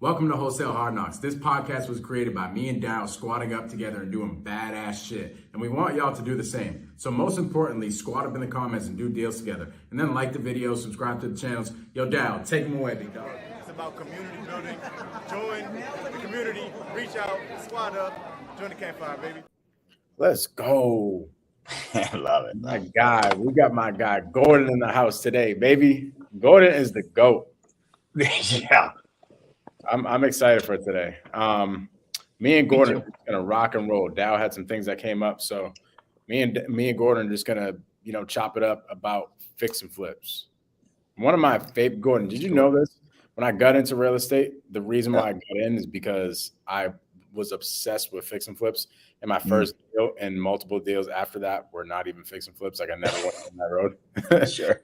Welcome to Wholesale Hardknocks. This podcast was created by me and Daryll squatting up together and doing badass shit. And we want y'all to do the same. So most importantly, squat up in the comments and do deals together. And then like the video, subscribe to the channels. Yo, Daryll, take them away, big dog. It's about community building. Join the community, reach out, squat up, join the campfire, baby. Let's go. I love it. My guy, we got my guy Gordon in the house today, baby. Gordon is the GOAT. Yeah. I'm excited for today. Me and Gordon are just gonna rock and roll. Dow had some things that came up, so me and Gordon are just gonna chop it up about fix and flips. One of my favorite. Gordon, did you know this? When I got into real estate, the reason why I got in is because I was obsessed with fix and flips. And my first deal and multiple deals after that were not even fix and flips. Like I never went on that road. Sure.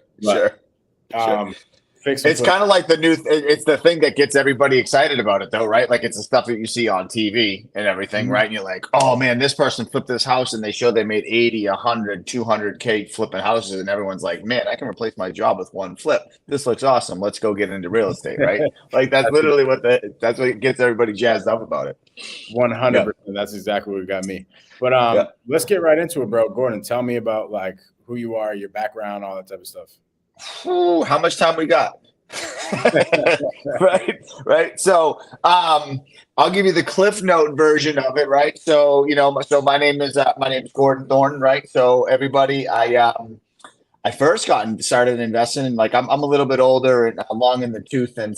It's kind of like the new. It's the thing that gets everybody excited about it, though, right? Like it's the stuff that you see on TV and everything, right? And you're like, oh man, this person flipped this house, and they show they made 80, 100, 200K flipping houses, and everyone's like, man, I can replace my job with one flip. This looks awesome. Let's go get into real estate, right? Like that's literally that's what gets everybody jazzed up about it. 100%. That's exactly what got me. But let's get right into it, bro. Gordon, tell me about like who you are, your background, all that type of stuff. Ooh, how much time we got? right. So I'll give you the Cliff Note version of it, right? So my name is Gordon Thorton, right? So everybody, I first started investing in, like, I'm a little bit older and long in the tooth than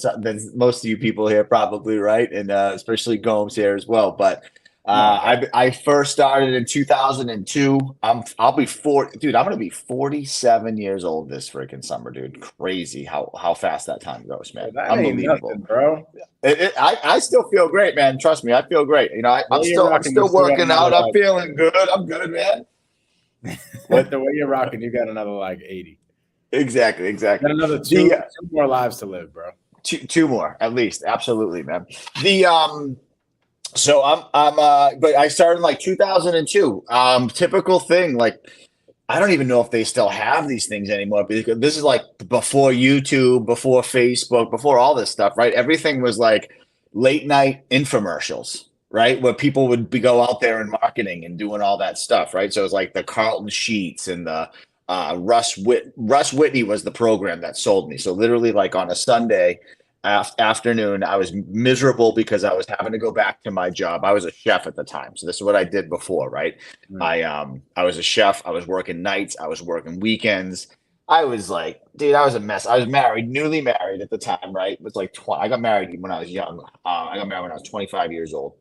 most of you people here probably, right? And especially Gomes here as well, but I first started in 2002. I'll be 40, dude. I'm gonna be 47 years old this freaking summer, dude. Crazy how fast that time goes, man. Unbelievable, nothing, bro. I still feel great, man. Trust me, I feel great. I'm still working out. I'm feeling good. I'm good, man. But the way you're rocking, you got another like 80. Exactly. Got another two more lives to live, bro. Two more at least. Absolutely, man. So but I started in like 2002. Typical thing. Like, I don't even know if they still have these things anymore, because this is like before YouTube, before Facebook, before all this stuff, right? Everything was like late night infomercials, right? Where people would go out there and marketing and doing all that stuff, right? So it was like the Carlton Sheets and the Russ Whitney was the program that sold me. So literally, like on a Sunday afternoon, I was miserable because I was having to go back to my job. I was a chef at the time, so this is what I did before, right? I was a chef. I was working nights. I was working weekends. I was like, dude, I was a mess. I was married, newly married at the time, right? It was like I got married when I was young. I got married when I was 25 years old,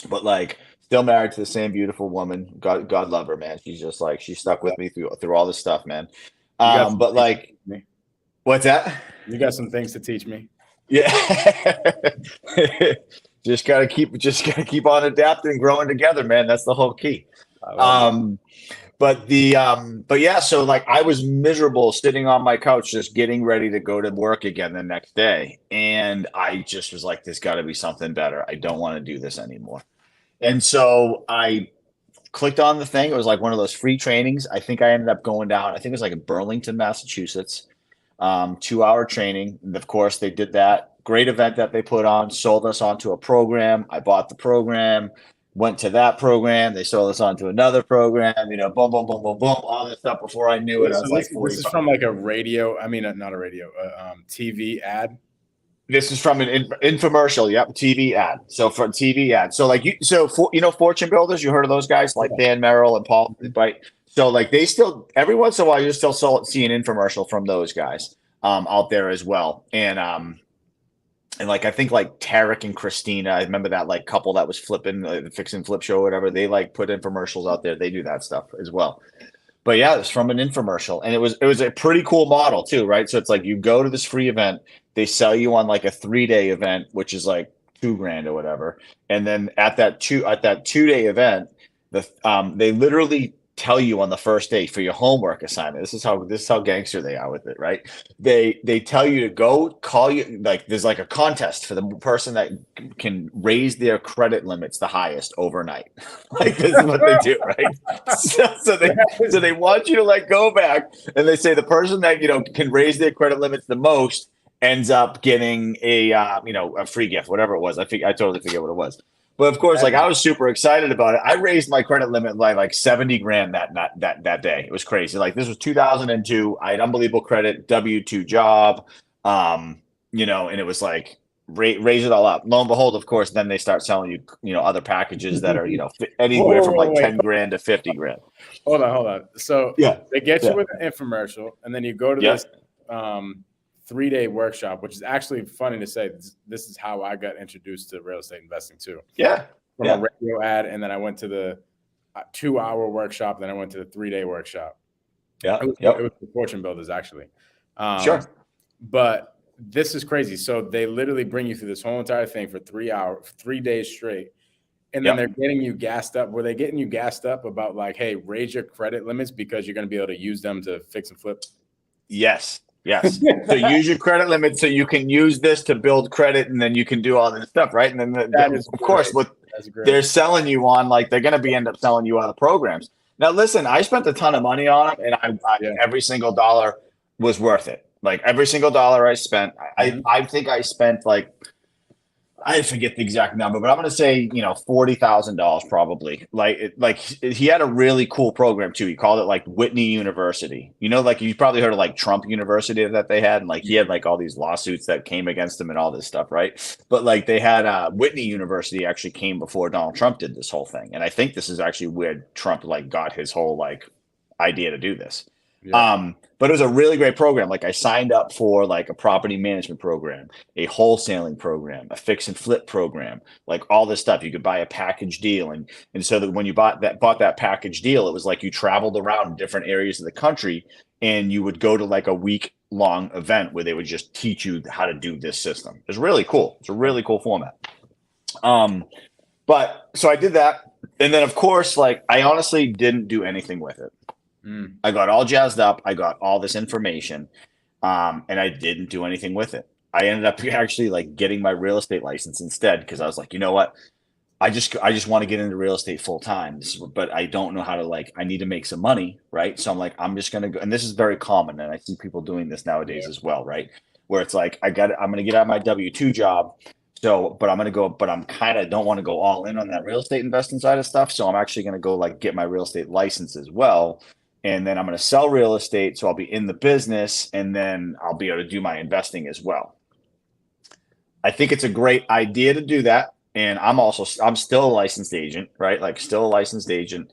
but like still married to the same beautiful woman. God love her, man. She's just like, she stuck with me through all this stuff, man. But like, what's that? You got some things to teach me. Yeah. just gotta keep on adapting, growing together, man. That's the whole key. But yeah, so like I was miserable sitting on my couch, just getting ready to go to work again the next day. And I just was like, there's gotta be something better. I don't want to do this anymore. And so I clicked on the thing. It was like one of those free trainings. I think I ended up going down, I think it was like in Burlington, Massachusetts. 2-hour training. And of course, they did that great event that they put on, sold us onto a program. I bought the program, went to that program. They sold us onto another program, boom, boom, boom, boom, boom, all this stuff. Before I knew it, I was like 45. This is from like a radio. I mean, not a radio, TV ad. This is from an infomercial. Yep. TV ad. So for TV ad. So like Fortune Builders, you heard of those guys like Dan Merrill and Paul, right? So like they still, every once in a while, you still see an infomercial from those guys out there as well. And like, I think like Tarek and Christina, I remember that like couple that was flipping the fix and flip show or whatever. They like put infomercials out there. They do that stuff as well. But yeah, it's from an infomercial, and it was a pretty cool model too, right? So it's like you go to this free event, they sell you on like a 3-day event, which is like $2,000 or whatever. And then at that 2-day event, they literally tell you on the first day for your homework assignment. This is how gangster they are with it, right? They tell you to go call you, like there's like a contest for the person that can raise their credit limits the highest overnight. Like this is what they do, right? So they want you to like go back, and they say the person that can raise their credit limits the most ends up getting a free gift, whatever it was. I totally forget what it was. But of course, like I was super excited about it. I raised my credit limit by like 70 grand that day. It was crazy. Like this was 2002. I had unbelievable credit, W-2 job, and it was like raise it all up. Lo and behold, of course, then they start selling you, other packages that are, anywhere from like 10 grand to 50 grand. Hold on. So they get you with an infomercial, and then you go to this 3-day workshop, which is actually funny to say. This is how I got introduced to real estate investing too. From a radio ad, and then I went to the 2-hour workshop, then I went to the 3-day workshop. It was the Fortune Builders actually. Sure. But this is crazy. So they literally bring you through this whole entire thing for 3 days straight. And then they're getting you gassed up. Were they getting you gassed up about like, hey, raise your credit limits because you're going to be able to use them to fix and flip? Yes. So use your credit limit so you can use this to build credit, and then you can do all this stuff, right? And then of course, what they're selling you on, like they're going to end up selling you other programs. Now, listen, I spent a ton of money on it, and every single dollar was worth it. Like every single dollar I spent, I think I spent like, I forget the exact number, but I'm going to say, $40,000 probably. Like he had a really cool program too. He called it like Whitney University. Like you probably heard of like Trump University that they had, and like he had like all these lawsuits that came against him and all this stuff, right? But like they had Whitney University actually came before Donald Trump did this whole thing, and I think this is actually where Trump like got his whole like idea to do this. But it was a really great program. Like I signed up for like a property management program, a wholesaling program, a fix and flip program, like all this stuff. You could buy a package deal. And so that when you bought that package deal, it was like you traveled around different areas of the country, and you would go to like a week-long event where they would just teach you how to do this system. It was really cool. It's a really cool format. But so I did that. And then of course, like I honestly didn't do anything with it. I got all jazzed up. I got all this information, and I didn't do anything with it. I ended up actually like getting my real estate license instead, because I was like, you know what? I just want to get into real estate full time, but I don't know how to I need to make some money, right? So I'm like, I'm just gonna go, and this is very common, and I see people doing this nowadays as well, right? Where it's like, I'm gonna get out of my W-2 job. So, but I'm kind of don't want to go all in on that real estate investing side of stuff. So I'm actually going to go like get my real estate license as well. And then I'm going to sell real estate. So I'll be in the business, and then I'll be able to do my investing as well. I think it's a great idea to do that. And I'm still a licensed agent, right? Like still a licensed agent.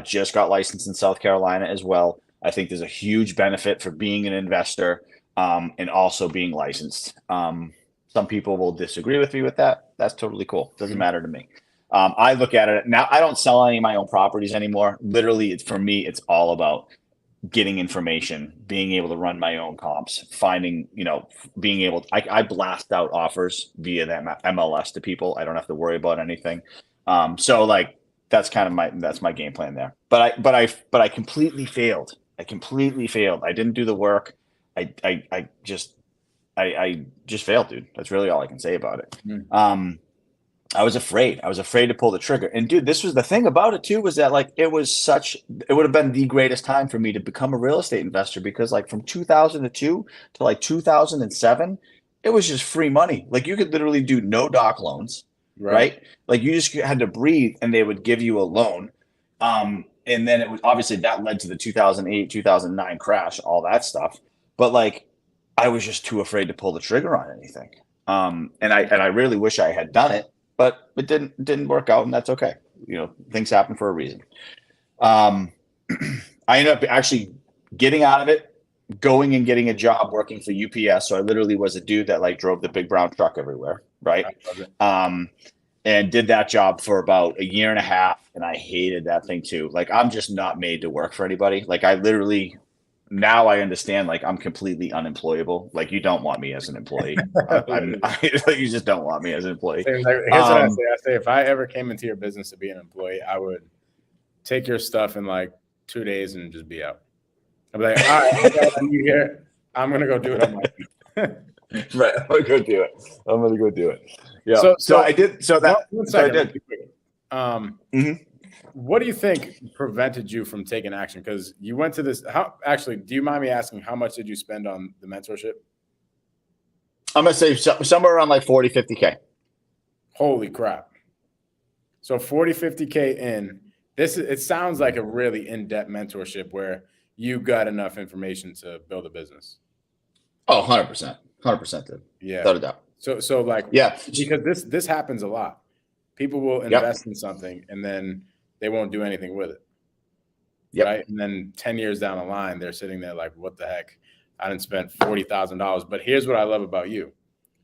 Just got licensed in South Carolina as well. I think there's a huge benefit for being an investor, and also being licensed. Some people will disagree with me with that. That's totally cool. Doesn't matter to me. I look at it now. I don't sell any of my own properties anymore. Literally, for me, it's all about getting information, being able to run my own comps, finding, being able. I blast out offers via that MLS to people. I don't have to worry about anything. So like that's kind of that's my game plan there. But I completely failed. I didn't do the work. I just failed, dude. That's really all I can say about it. I was afraid to pull the trigger. And dude, this was the thing about it too, was that like, it would have been the greatest time for me to become a real estate investor, because like from 2002 to like 2007, it was just free money. Like you could literally do no doc loans, right? Like you just had to breathe, and they would give you a loan. And then it was obviously that led to the 2008, 2009 crash, all that stuff. But like, I was just too afraid to pull the trigger on anything. And I really wish I had done it. But it didn't work out, and that's okay. Things happen for a reason. I ended up actually getting out of it, going and getting a job working for UPS. So I literally was a dude that like drove the big brown truck everywhere, right? And did that job for about a year and a half, and I hated that thing too. Like I'm just not made to work for anybody. Like I literally. Now I understand, like I'm completely unemployable. Like you don't want me as an employee. You just don't want me as an employee. Here's what I say. I say if I ever came into your business to be an employee, I would take your stuff in like 2 days and just be out. I'd be like, all right, I got what I need here. I'm gonna go do it on my feet. Right, I'm gonna go do it. Yeah. So I did. So that. So I did. What do you think prevented you from taking action? Because you went to this. Do you mind me asking how much did you spend on the mentorship? I'm going to say somewhere around like 40, 50K. Holy crap. So 40, 50K in. It sounds like a really in-depth mentorship where you got enough information to build a business. Oh, 100%. 100%, dude. Yeah. Without a doubt. So like, yeah, because this happens a lot. People will invest in something and then they won't do anything with it. Yep. Right. And then 10 years down the line, they're sitting there like, what the heck? I didn't spend $40,000. But here's what I love about you.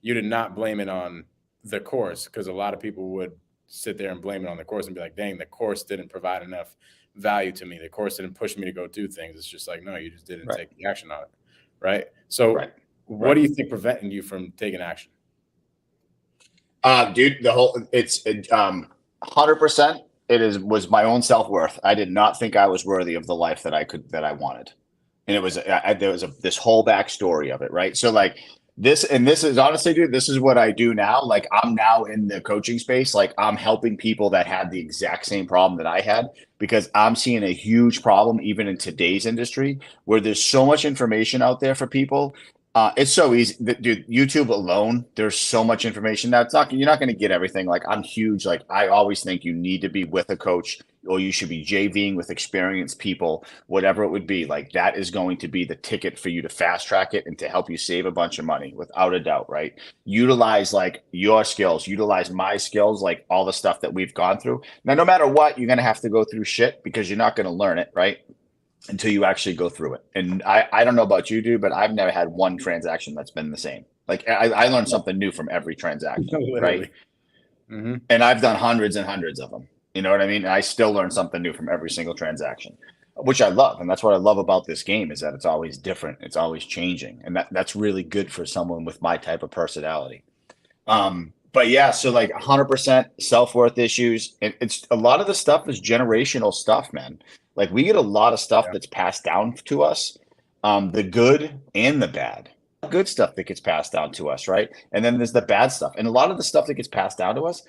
You did not blame it on the course, because a lot of people would sit there and blame it on the course and be like, dang, the course didn't provide enough value to me. The course didn't push me to go do things. It's just like, no, you just didn't take the action on it. Right. So what do you think preventing you from taking action? Dude, it's 100%. Was my own self-worth. I did not think I was worthy of the life that I wanted. And it was, there was this whole backstory of it. Right. So like, this is honestly, dude, this is what I do now. Like, I'm now in the coaching space. Like, I'm helping people that had the exact same problem that I had, because I'm seeing a huge problem even in today's industry where there's so much information out there for people. It's so easy, dude. YouTube alone, there's so much information now. You're not going to get everything. Like, I'm huge. Like, I always think you need to be with a coach, or you should be JVing with experienced people, whatever it would be. Like, that is going to be the ticket for you to fast track it and to help you save a bunch of money, without a doubt. Right? Utilize like your skills, utilize my skills, like all the stuff that we've gone through. Now, no matter what, you're going to have to go through shit, because you're not going to learn it, right, until you actually go through it. And I don't know about you, dude, but I've never had one transaction that's been the same. Like, I learned something new from every transaction, right? Mm-hmm. And I've done hundreds and hundreds of them. You know what I mean? And I still learn something new from every single transaction, which I love. And that's what I love about this game, is that it's always different. It's always changing. And that's really good for someone with my type of personality. But yeah, so like 100% self-worth issues. It's a lot of the stuff is generational stuff, man. Like, we get a lot of stuff that's passed down to us, the good and the bad. Good stuff that gets passed down to us, right? And then there's the bad stuff. And a lot of the stuff that gets passed down to us,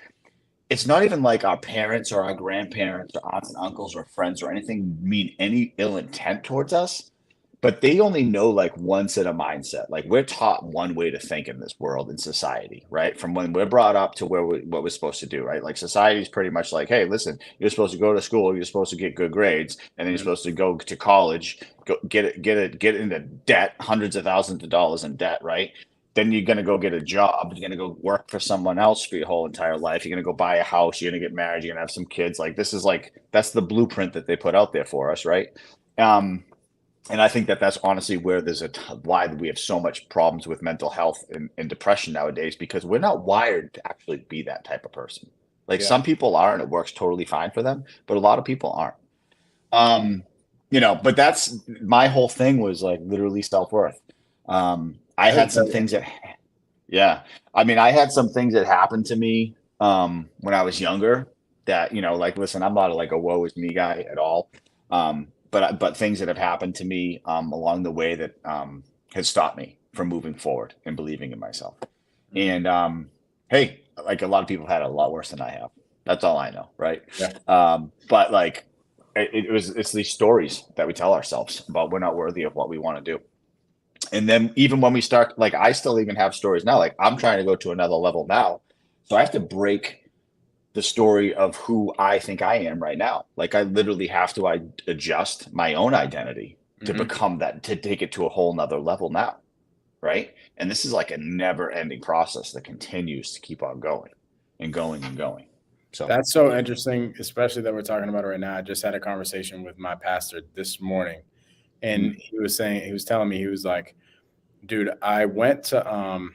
it's not even like our parents or our grandparents or aunts and uncles or friends or anything mean any ill intent towards us, but they only know like one set of mindset. Like, we're taught one way to think in this world, in society, right? From when we're brought up to what we're supposed to do, right? Like, society is pretty much like, hey, listen, you're supposed to go to school, you're supposed to get good grades, and then you're supposed to go to college, get into debt, hundreds of thousands of dollars in debt, right? Then you're going to go get a job. You're going to go work for someone else for your whole entire life. You're going to go buy a house. You're going to get married. You're going to have some kids. Like, this is like, that's the blueprint that they put out there for us, right? And I think that's honestly where there's why we have so much problems with mental health and depression nowadays, because we're not wired to actually be that type of person. Like, some people are, and it works totally fine for them, but a lot of people aren't. But that's my whole thing, was like literally self-worth. I had some things that, I had some things that happened to me when I was younger that, like, listen, I'm not like a woe is me guy at all. But things that have happened to me along the way that has stopped me from moving forward and believing in myself. And hey, like, a lot of people had it a lot worse than I have. That's all I know, right? Yeah. But like, it's these stories that we tell ourselves about we're not worthy of what we want to do. And then even when we start, like, I still even have stories now. Like, I'm trying to go to another level now, so I have to break the story of who I think I am right now. Like, I literally have to adjust my own identity to become that, to take it to a whole nother level now. Right. And this is like a never ending process that continues to keep on going and going and going. So that's so interesting, especially that we're talking about it right now. I just had a conversation with my pastor this morning, and he was telling me, he was like, dude, I went to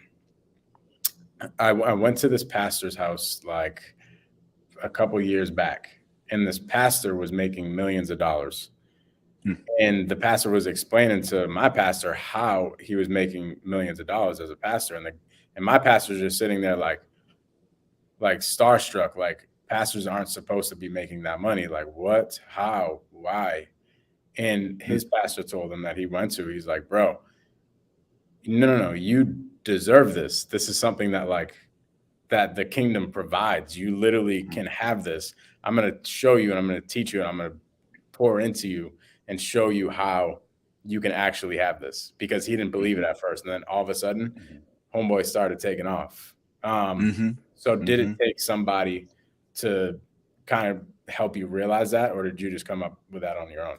this pastor's house like a couple years back, and this pastor was making millions of dollars. And the pastor was explaining to my pastor how he was making millions of dollars as a pastor. And my pastor's just sitting there like starstruck, like, pastors aren't supposed to be making that money. Like, what, how, why? And his pastor told him that he went to, he's like, bro, no, you deserve this. This is something that the kingdom provides. You literally can have this. I'm going to show you, and I'm going to teach you, and I'm going to pour into you and show you how you can actually have this, because he didn't believe it at first. And then all of a sudden, homeboy started taking off. So did it take somebody to kind of help you realize that, or did you just come up with that on your own?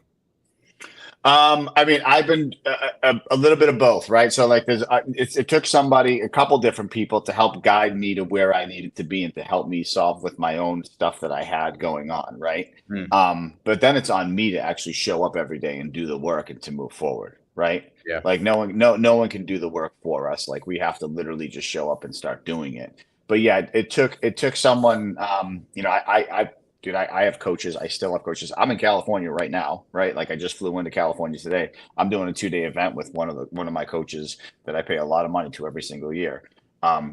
I mean, I've been a little bit of both, right? So like it took a couple different people to help guide me to where I needed to be and to help me solve with my own stuff that I had going on, right? But then it's on me to actually show up every day and do the work and to move forward, right? Yeah. Like no one can do the work for us. Like we have to literally just show up and start doing it. But yeah, it took someone, Dude, I have coaches. I still have coaches. I'm in California right now, right? Like I just flew into California today. I'm doing a 2-day event with one of my coaches that I pay a lot of money to every single year,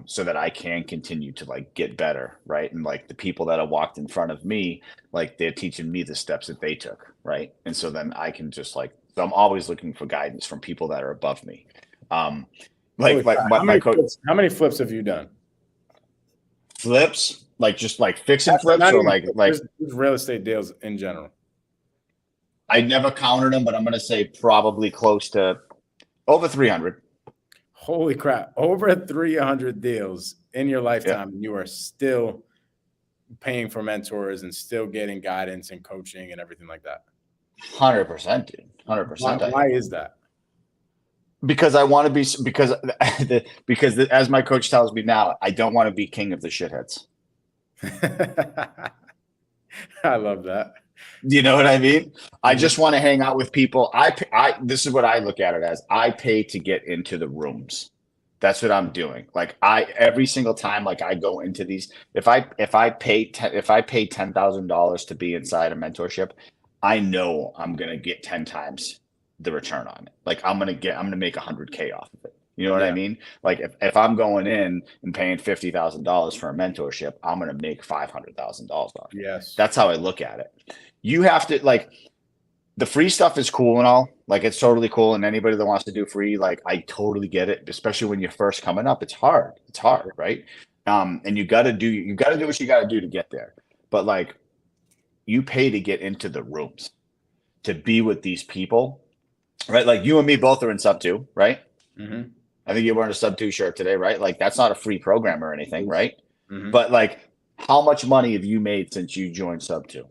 so that I can continue to like get better, right? And like the people that have walked in front of me, like they're teaching me the steps that they took, right? And so then I can just like, so I'm always looking for guidance from people that are above me. How many flips have you done? Flips? Like just like fixing flips or like just real estate deals in general? I never counted them, but I'm going to say probably close to over 300. Holy crap. Over 300 deals in your lifetime. Yeah. And you are still paying for mentors and still getting guidance and coaching and everything like that. 100%, dude. 100%. Why is that? Because I want to be, because as my coach tells me now, I don't want to be king of the shitheads. I love that. You know what I mean? I just want to hang out with people. This is what I look at it as. I pay to get into the rooms. That's what I'm doing. Like every single time, like I go into these, if I pay $10,000 to be inside a mentorship, I know I'm going to get 10 times the return on it. Like I'm going to make $100K off of it. You know what I mean? Like if I'm going in and paying $50,000 for a mentorship, I'm going to make $500,000 off. Yes. That's how I look at it. You have to, like, the free stuff is cool and all, like it's totally cool. And anybody that wants to do free, like I totally get it, especially when you're first coming up. It's hard. Right? And you got to do what you got to do to get there. But like you pay to get into the rooms, to be with these people, right? Like you and me both are in sub 2, right? Mm-hmm. I think you're wearing a sub 2 shirt today, right? Like that's not a free program or anything, right? Mm-hmm. But like, how much money have you made since you joined sub 2?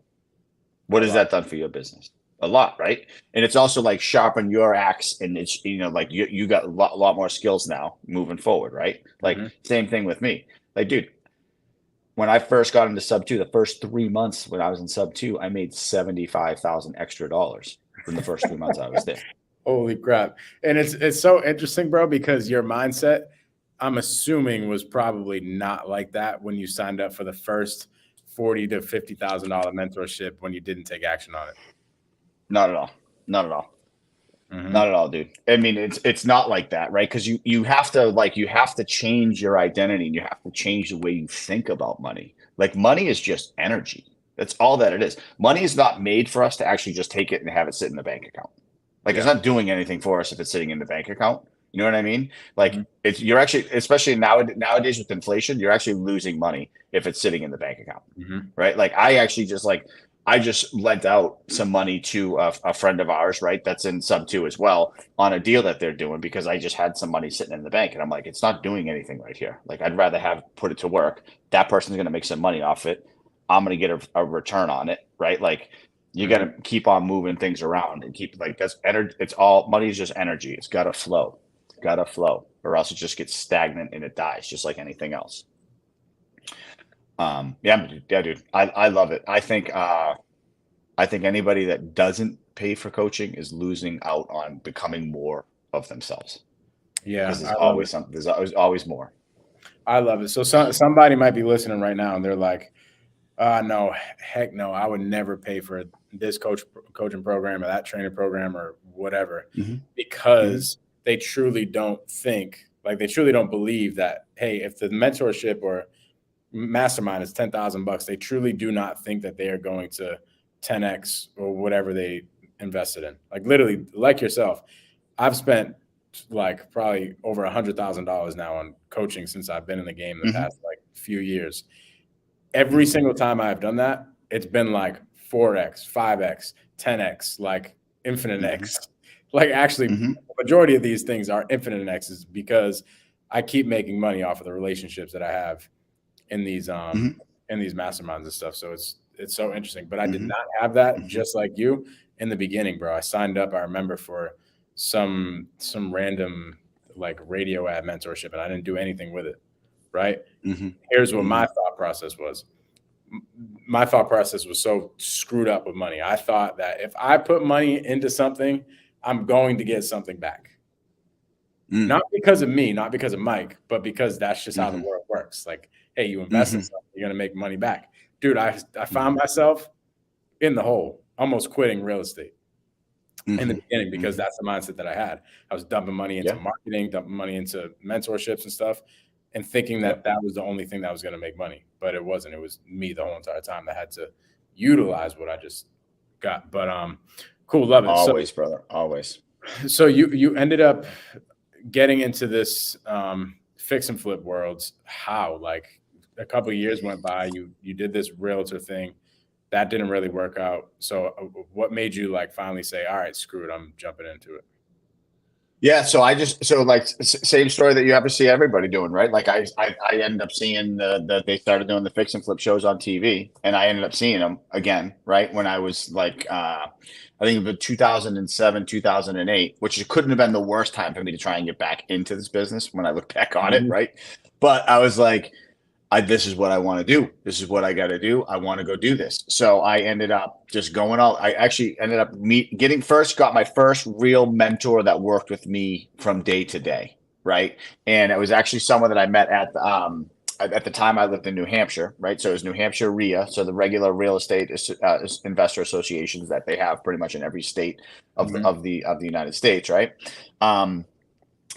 What has that done for your business? A lot, right? And it's also like sharpen your axe, and it's, you know, like you got a lot more skills now moving forward, right? Like same thing with me. Like, dude, when I first got into sub 2, the first 3 months when I was in sub 2, I made $75,000 extra from the first 3 months I was there. Holy crap. And it's so interesting, bro, because your mindset, I'm assuming, was probably not like that when you signed up for the first $40,000 to $50,000 mentorship when you didn't take action on it. Not at all. Mm-hmm. Not at all, dude. I mean, it's not like that, right? Because you have to change your identity, and you have to change the way you think about money. Like money is just energy. That's all that it is. Money is not made for us to actually just take it and have it sit in the bank account. Like it's not doing anything for us if it's sitting in the bank account. You know what I mean? Like you're actually, especially nowadays with inflation, you're actually losing money if it's sitting in the bank account, right? Like I just lent out some money to a friend of ours, right? That's in sub 2 as well, on a deal that they're doing, because I just had some money sitting in the bank, and I'm like, it's not doing anything right here. Like I'd rather put it to work. That person's going to make some money off it. I'm going to get a return on it, right? Like you got to keep on moving things around and keep, like, that's energy. It's all, money is just energy. It's got to flow. Or else it just gets stagnant and it dies, just like anything else. Dude, I love it. I think anybody that doesn't pay for coaching is losing out on becoming more of themselves. Yeah, because there's always something. There's always more. I love it. So somebody might be listening right now and they're like, no, heck no, I would never pay for this coaching program or that training program or whatever, because they truly don't think, like, they truly don't believe that, hey, if the mentorship or mastermind is $10,000, they truly do not think that they are going to 10x or whatever they invested in. Like literally, like yourself, I've spent like probably over $100,000 now on coaching since I've been in the game the past like few years. Every single time I've done that, it's been like 4x, 5x, 10x, like infinite X. Like actually, the majority of these things are infinite X's, because I keep making money off of the relationships that I have in these Mhm. in these masterminds and stuff. So it's so interesting. But I did Mhm. not have that Mhm. just like you in the beginning, bro. I signed up, I remember, for some random like radio ad mentorship, and I didn't do anything with it. Right. Mhm. Here's what my Mhm. thought process was. My thought process was so screwed up with money. I thought that if I put money into something, I'm going to get something back. Mm. Not because of me, not because of Mike, but because that's just how the Mhm. world works. Like, hey, you invest in Mhm. something, you're gonna make money back. Dude, I found Mhm. myself in the hole, almost quitting real estate in the Mhm. beginning because Mhm. that's the mindset that I had. I was dumping money into Yeah. marketing, dumping money into mentorships and stuff, and thinking that Yep. that was the only thing that was gonna make money. But it wasn't. It was me the whole entire time that had to utilize what I just got. But cool, love it. So Always, brother. Always. you ended up getting into this fix and flip worlds. How? Like a couple of years went by, you did this realtor thing that didn't really work out. So what made you like finally say, all right, screw it, I'm jumping into it? Yeah, so like same story that you have to see everybody doing, right? Like I ended up seeing they started doing the fix and flip shows on TV, and I ended up seeing them again, right? When I was like I think it was 2007, 2008, which couldn't have been the worst time for me to try and get back into this business when I look back on it, Mhm. right? But I was like, this is what I want to do. This is what I got to do. I want to go do this. So I ended up just going all. I actually ended up got my first real mentor that worked with me from day to day, right? And it was actually someone that I met at the time I lived in New Hampshire, right? So it was New Hampshire RIA, so the regular real estate investor associations that they have pretty much in every state of the Mhm. United States, right? Um,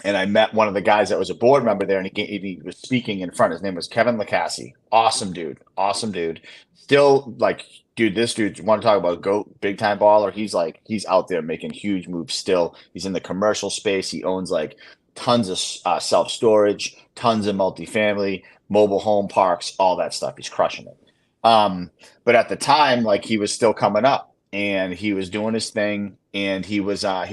and I met one of the guys that was a board member there, and he was speaking in front. His name was Kevin Lacassie. Awesome dude. Awesome dude. Still, like, dude, this dude, you want to talk about GOAT, big time baller? He's out there making huge moves still. He's in the commercial space. He owns like tons of self storage, tons of multifamily, mobile home parks, all that stuff. He's crushing it. Um, but at the time, like, he was still coming up, and he was doing his thing, and he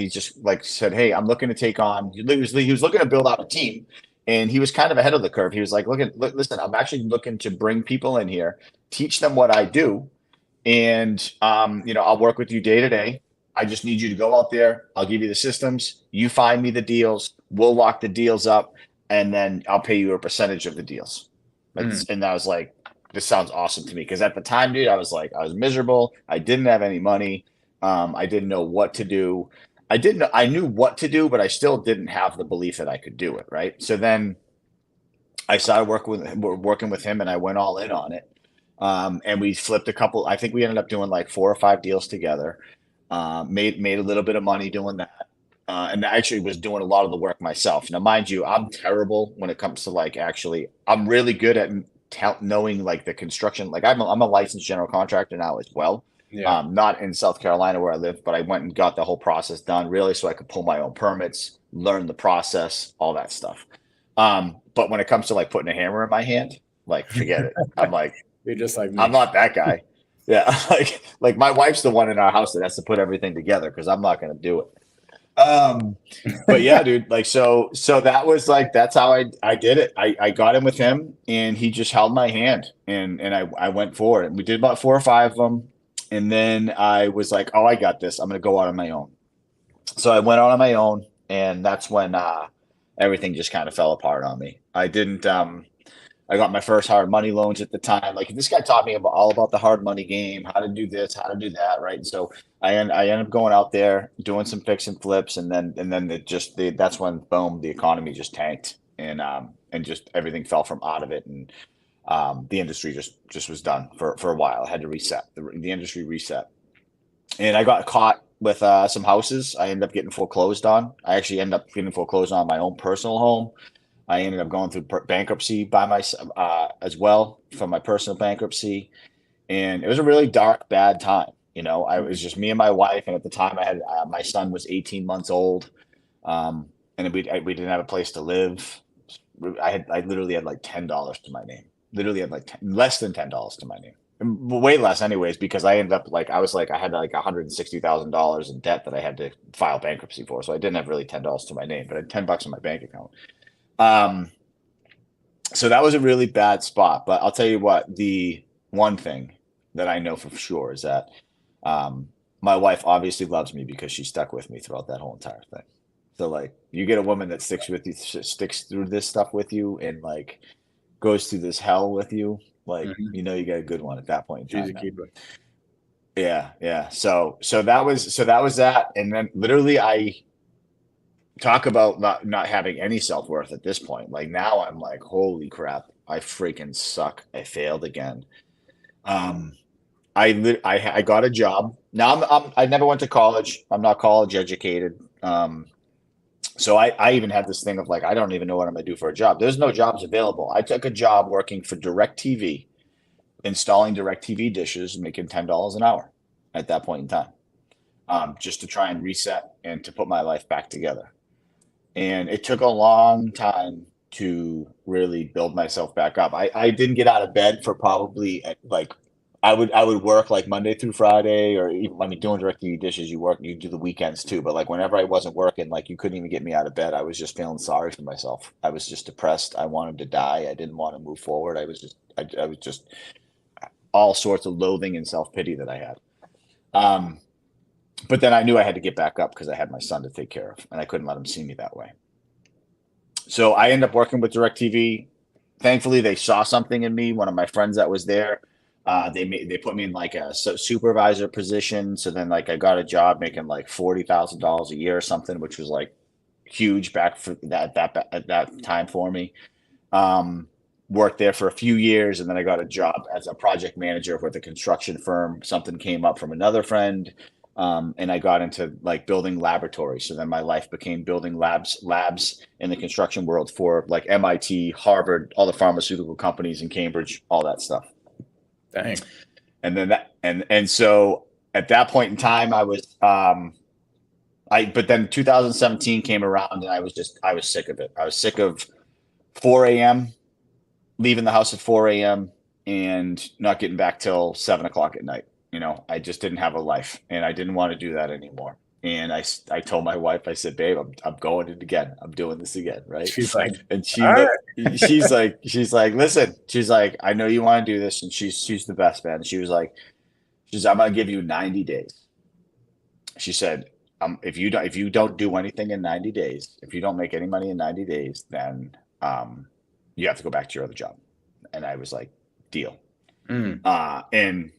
just like said, hey, I'm looking to take on. He was looking to build out a team, and he was kind of ahead of the curve. He was like, listen, I'm actually looking to bring people in here, teach them what I do, and I'll work with you day to day. I just need you to go out there. I'll give you the systems. You find me the deals. We'll lock the deals up, and then I'll pay you a percentage of the deals. Mm. And I was like, this sounds awesome to me, because at the time, dude, I was miserable. I didn't have any money. I didn't know what to do. I knew what to do, but I still didn't have the belief that I could do it. Right. So then I started working with him, and I went all in on it. And we flipped a couple. I think we ended up doing like 4 or 5 deals together. Made a little bit of money doing that. And I actually was doing a lot of the work myself. Now, mind you, I'm terrible when it comes to like actually. I'm really good at knowing like the construction. Like I'm a licensed general contractor now as well. Yeah. Not in South Carolina where I live, but I went and got the whole process done really so I could pull my own permits, learn the process, all that stuff. But when it comes to like putting a hammer in my hand, like forget it. I'm like, You're just like I'm me. not that guy. Yeah, like my wife's the one in our house that has to put everything together because I'm not going to do it. But yeah, dude, like so that was like that's how I did it. I got in with him, and he just held my hand, and I went for it. And we did about 4 or 5 of them, and then I was like, oh, I got this. I'm going to go out on my own. So I went out on my own, and that's when everything just kind of fell apart on me. I got my first hard money loans at the time. Like this guy taught me all about the hard money game, how to do this, how to do that, right? And so I ended up going out there doing some fix and flips, and then that's when boom, the economy just tanked, and just everything fell from out of it, and the industry just was done for a while. I had to reset. The industry reset, and I got caught with some houses. I ended up getting foreclosed on. I actually ended up getting foreclosed on my own personal home. I ended up going through bankruptcy by myself as well from my personal bankruptcy, and it was a really dark, bad time. I was just me and my wife, and at the time, I had my son was 18 months old, and we didn't have a place to live. I literally had like $10 to my name. Literally had like less than $10 to my name. Way less, anyways, because I ended up like I had like $160,000 in debt that I had to file bankruptcy for. So I didn't have really $10 to my name, but I had $10 in my bank account. So that was a really bad spot. But I'll tell you what, the one thing that I know for sure is that my wife obviously loves me because she stuck with me throughout that whole entire thing. So like, you get a woman that sticks with you, sticks through this stuff with you, and like goes through this hell with you. Like, Mhm. you know, you got a good one at that point in She's time. a Man. keeper. Yeah. So that was that, and then literally I talk about not having any self-worth at this point. Like now I'm like, holy crap, I freaking suck. I failed again. Um, I got a job. Now I never went to college. I'm not college educated. So I even had this thing of like, I don't even know what I'm gonna do for a job. There's no jobs available. I took a job working for DirecTV, installing DirecTV dishes, making $10 an hour at that point in time, just to try and reset and to put my life back together. And it took a long time to really build myself back up. I didn't get out of bed for probably like I would work like Monday through Friday, or even, I mean, doing DirecTV dishes, you do the weekends too. But like whenever I wasn't working, like you couldn't even get me out of bed. I was just feeling sorry for myself. I was just depressed. I wanted to die. I didn't want to move forward. I was just all sorts of loathing and self pity that I had. Um, but then I knew I had to get back up because I had my son to take care of, and I couldn't let him see me that way. So I ended up working with DirecTV. Thankfully, they saw something in me. One of my friends that was there, they put me in like a supervisor position. So then like I got a job making like $40,000 a year or something, which was like huge back for that at that time for me. Worked there for a few years, and then I got a job as a project manager with a construction firm. Something came up from another friend, and I got into like building laboratories. So then my life became building labs in the construction world for like MIT, Harvard, all the pharmaceutical companies in Cambridge, all that stuff. Dang. And then and so at that point in time, I was but then 2017 came around, and I was sick of it. I was sick of 4 a.m. leaving the house at 4 a.m. and not getting back till 7 o'clock at night. You know, I just didn't have a life, and I didn't want to do that anymore. And I told my wife, I said, babe, I'm going it again. I'm doing this again. Right. She's like, And all right. she's like, listen, she's like, I know you want to do this. And she's the best, man. She was like, I'm going to give you 90 days. She said, if you don't do anything in 90 days, if you don't make any money in 90 days, then, you have to go back to your other job. And I was like, deal. Mm. And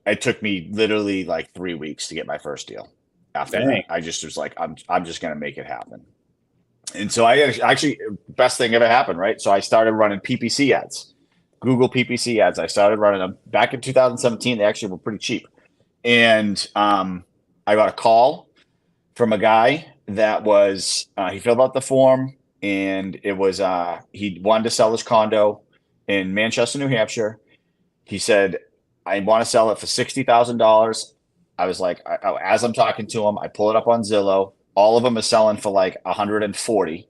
it took me literally like 3 weeks to get my first deal. After Dang. that, I just was like, I'm just going to make it happen. And so I actually, best thing ever happened, right? So I started running PPC ads, Google PPC ads. I started running them back in 2017. They actually were pretty cheap. And I got a call from a guy that was, he filled out the form, and it was, he wanted to sell his condo in Manchester, New Hampshire. He said, I want to sell it for $60,000. I was like, as I'm talking to him, I pull it up on Zillow. All of them are selling for like 140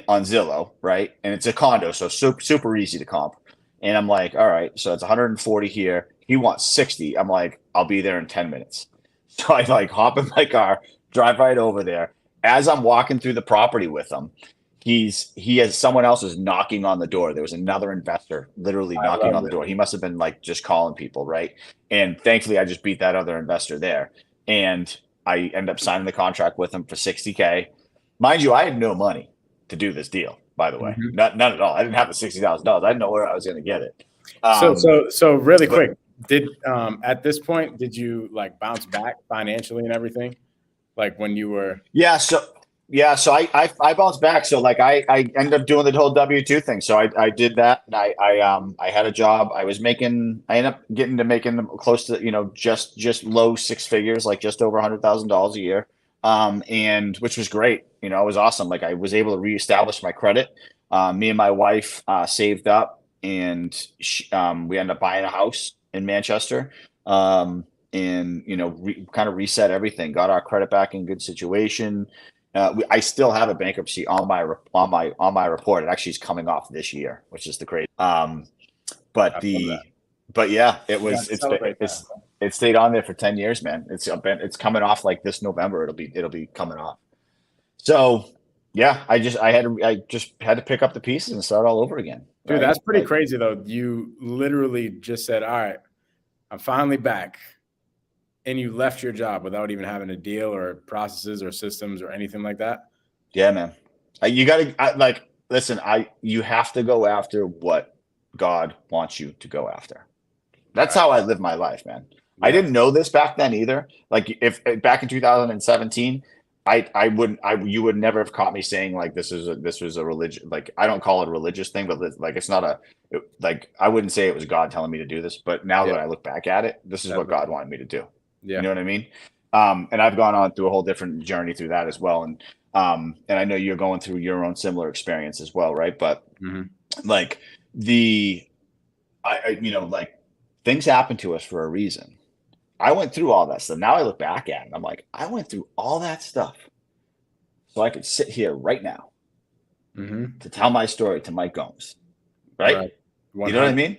on Zillow, right? And it's a condo, so super easy to comp. And I'm like, all right, so it's 140 here. He wants 60. I'm like, I'll be there in 10 minutes. So I like hop in my car, drive right over there. As I'm walking through the property with him, he has someone else is knocking on the door. There was another investor literally knocking on the door. He must have been like just calling people, right? And thankfully, I just beat that other investor there, and I end up signing the contract with him for $60K. Mind you, I had no money to do this deal. By the way, Mhm. none at all. I didn't have the $60,000. I didn't know where I was going to get it. So really quick, did at this point did you like bounce back financially and everything, like when you were? So I bounced back. So like I ended up doing the whole W-2 thing. So I did that, and I had a job. I ended up getting to making close to, just low six figures, like just over $100,000 a year. And which was great. It was awesome. Like I was able to reestablish my credit. Me and my wife saved up, and we ended up buying a house in Manchester. And kind of reset everything, got our credit back in good situation. I still have a bankruptcy on my report. It actually is coming off this year, which is the crazy. But yeah, it stayed on there for 10 years, man. It's coming off like this November. It'll be coming off. So Yeah, I just had to pick up the pieces and start all over again. Dude, right? that's pretty Like, crazy though. You literally just said, all right, I'm finally back. And you left your job without even having a deal or processes or systems or anything like that. yeah, man. You got to like listen. You have to go after what God wants you to go after. That's Right. how I live my life, man. I Yeah. didn't know this back then either. Like if back in 2017, you would never have caught me saying like this was a religion. Like I don't call it a religious thing, but like it's not like I wouldn't say it was God telling me to do this. But now Yeah. that I look back at it, this is what Definitely. God wanted me to do. Yeah. You know what I mean? And I've gone on through a whole different journey through that as well. And I know you're going through your own similar experience as well, right? But like like things happen to us for a reason. I went through all that stuff. Now I look back at it and I'm like, I went through all that stuff so I could sit here right now to tell my story to Mike Gomes. Right? You know what I mean?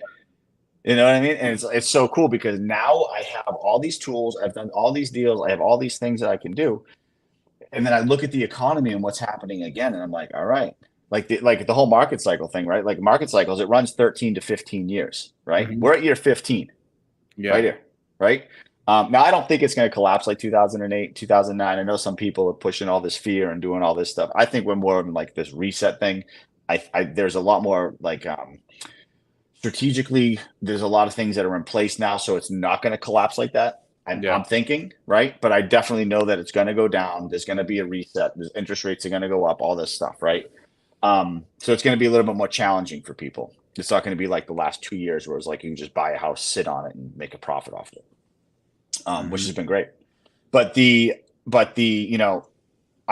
You know what I mean? And it's so cool because now I have all these tools. I've done all these deals. I have all these things that I can do. And then I look at the economy and what's happening again. And I'm like, all right, like the whole market cycle thing, right? Like market cycles, it runs 13 to 15 years, right? We're at year 15 right here, right? Now, I don't think it's going to collapse like 2008, 2009. I know some people are pushing all this fear and doing all this stuff. I think we're more of like this reset thing. There's a lot more like strategically, there's a lot of things that are in place now, so it's not going to collapse like that. I'm thinking, right? But I definitely know that it's going to go down. There's going to be a reset. There's interest rates are going to go up, all this stuff, right? So it's going to be a little bit more challenging for people. It's not going to be like the last 2 years where it's like you can just buy a house, sit on it, and make a profit off it, which has been great. But I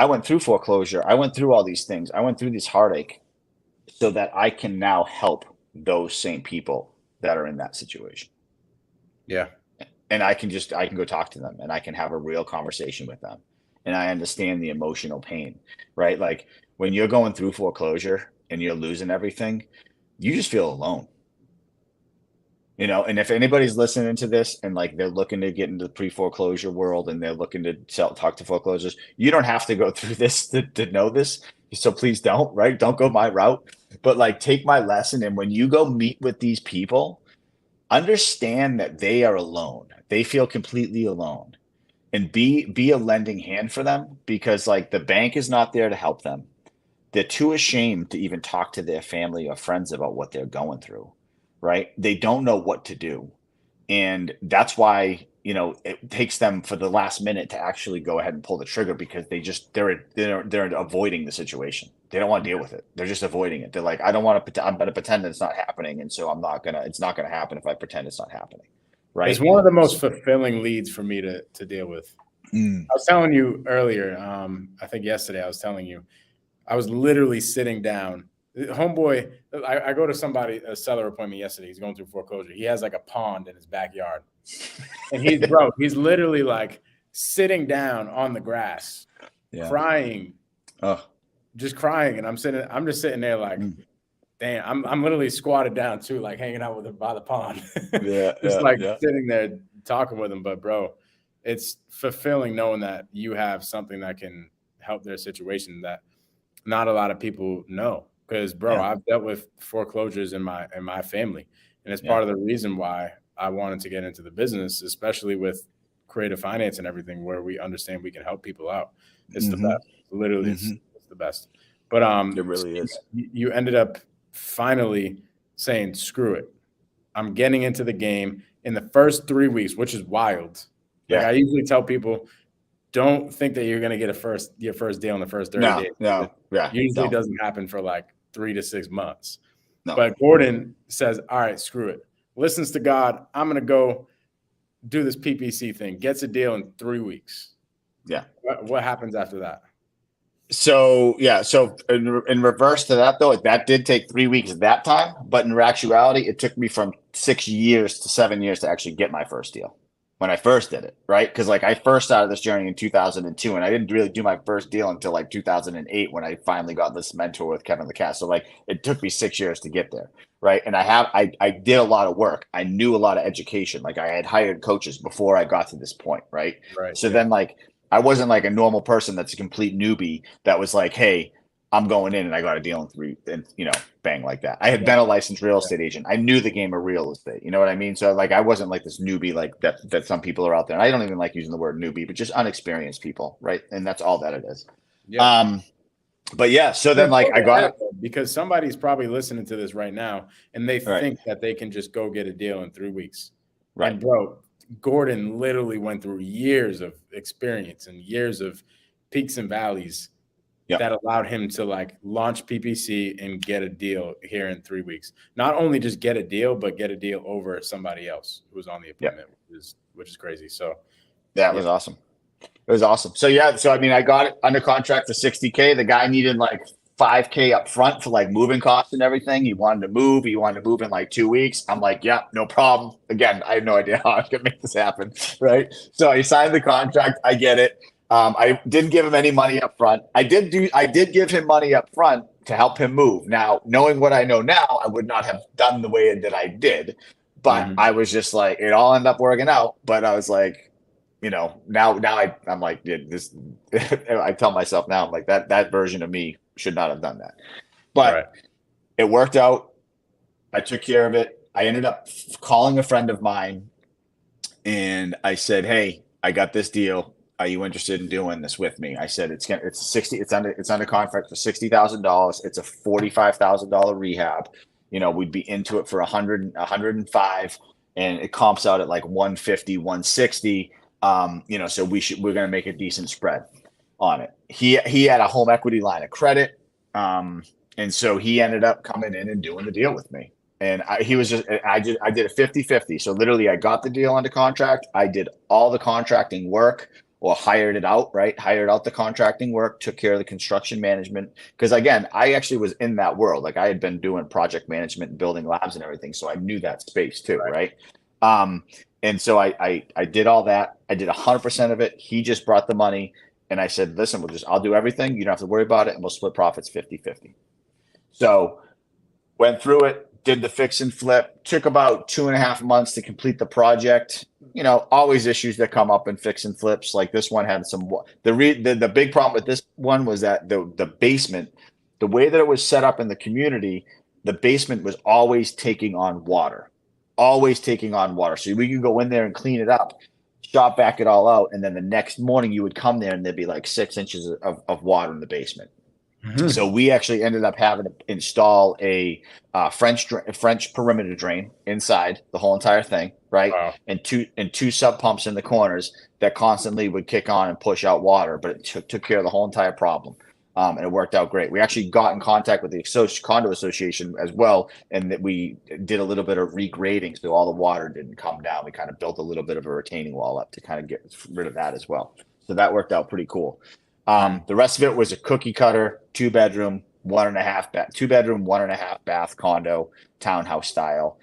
went through foreclosure. I went through all these things. I went through this heartache so that I can now help those same people that are in that situation. Yeah. And I can go talk to them and I can have a real conversation with them. And I understand the emotional pain, right? Like when you're going through foreclosure and you're losing everything, you just feel alone. And if anybody's listening to this and like they're looking to get into the pre-foreclosure world and they're looking to talk to foreclosures, you don't have to go through this to know this. So please don't, right? Don't go my route, but like take my lesson. And when you go meet with these people, understand that they are alone. They feel completely alone, and be a lending hand for them because like the bank is not there to help them. They're too ashamed to even talk to their family or friends about what they're going through, right? They don't know what to do. And that's why, it takes them for the last minute to actually go ahead and pull the trigger because they're avoiding the situation. They don't want to deal with it. They're just avoiding it. They're like, I don't want to, I'm going to pretend it's not happening. And so it's not going to happen if I pretend it's not happening. Right. It's one of the most fulfilling leads for me to deal with. I was telling you earlier, I think yesterday I was telling you, I was literally sitting down. Homeboy, I go to a seller appointment yesterday. He's going through foreclosure. He has like a pond in his backyard. And he's literally like sitting down on the grass, crying, just crying. And I'm just sitting there like, damn, I'm literally squatted down too, like hanging out with him by the pond. Sitting there talking with him. But bro, it's fulfilling knowing that you have something that can help their situation that not a lot of people know. Because bro, I've dealt with foreclosures in my family. And it's part of the reason why I wanted to get into the business, especially with creative finance and everything, where we understand we can help people out. It's the best. Literally, it's the best. But it really is. You ended up finally saying, screw it. I'm getting into the game in the first 3 weeks, which is wild. Like I usually tell people, don't think that you're going to get your first deal in the first 30 days. No. Yeah. Usually doesn't happen for like 3 to 6 months. No. But Gordon says, all right, screw it. Listens to God. I'm going to go do this PPC thing. Gets a deal in 3 weeks. Yeah. What happens after that? So in reverse to that though, that did take 3 weeks at that time, but in actuality, it took me from 6 years to 7 years to actually get my first deal when I first did it, right? Because like I first started this journey in 2002, and I didn't really do my first deal until like 2008 when I finally got this mentor with Kevin LeCast. So like it took me 6 years to get there, right? And I did a lot of work. I knew a lot of education. Like I had hired coaches before I got to this point, right? So then like I wasn't like a normal person that's a complete newbie that was like, hey, I'm going in and I got a deal in 3, and bang, like that. I had been a licensed real estate agent. I knew the game of real estate. You know what I mean? So like, I wasn't like this newbie like that some people are out there. And I don't even like using the word newbie, but just unexperienced people, right? And that's all that it is. Yeah. But yeah, so then like I got it because somebody's probably listening to this right now and they think that they can just go get a deal in 3 weeks. Right. And bro, Gordon literally went through years of experience and years of peaks and valleys that allowed him to like launch PPC and get a deal here in 3 weeks. Not only just get a deal, but get a deal over somebody else who was on the appointment, which is crazy. So that was awesome. It was awesome. So I mean, I got it under contract for $60K. The guy needed like $5K up front for like moving costs and everything. He wanted to move. He wanted to move in like 2 weeks. I'm like, yeah, no problem. Again, I had no idea how I was gonna make this happen, right? So he signed the contract. I get it. I didn't give him any money up front. I did give him money up front to help him move. Now, knowing what I know now, I would not have done the way that I did. But I was just like, it all ended up working out. But I was like, now I'm like, this. I tell myself now, I'm like that version of me should not have done that. But it worked out. I took care of it. I ended up calling a friend of mine, and I said, hey, I got this deal. Are you interested in doing this with me? I said it's under contract for $60,000. It's a $45,000 rehab. We'd be into it for 105, and it comps out at like 150, 160. So we're gonna make a decent spread on it. He had a home equity line of credit, and so he ended up coming in and doing the deal with me. And I did a 50-50. So literally, I got the deal under contract. I did all the contracting work, or hired it out, right? Hired out the contracting work, took care of the construction management. Because again, I actually was in that world. Like I had been doing project management and building labs and everything. So I knew that space too, right? And so I did all that. I did 100% of it. He just brought the money. And I said, listen, I'll do everything. You don't have to worry about it. And we'll split profits 50-50. So went through it, did the fix and flip, took about 2.5 months to complete the project. Always issues that come up in fix and flips. Like this one had some, the big problem with this one was that the basement, the way that it was set up in the community, the basement was always taking on water. So we could go in there and clean it up, shop back it all out. And then the next morning you would come there and there'd be like 6 inches of water in the basement. Mm-hmm. So we actually ended up having to install a French perimeter drain inside the whole entire thing, right? Wow. And two sub pumps in the corners that constantly would kick on and push out water, but it took care of the whole entire problem. And it worked out great. We actually got in contact with the condo association as well, and that we did a little bit of regrading, so all the water didn't come down. We kind of built a little bit of a retaining wall up to kind of get rid of that as well. So that worked out pretty cool. The rest of it was a cookie cutter, 2-bedroom, 1.5 bath, 2-bedroom, 1.5 bath condo, townhouse style.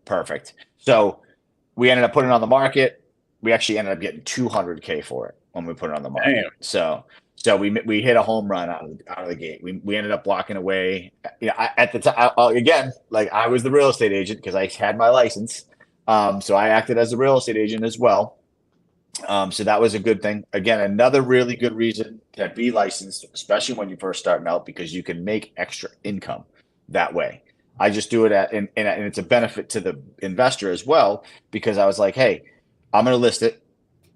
Perfect. So we ended up putting it on the market. We actually ended up getting $200K for it when we put it on the market. Damn. So we hit a home run out of the gate. We ended up walking away. At the time, again, like I was the real estate agent because I had my license. So I acted as a real estate agent as well. So that was a good thing. Again, another really good reason to be licensed, especially when you're first starting out, because you can make extra income that way. I just do it and it's a benefit to the investor as well, because I was like, hey, I'm going to list it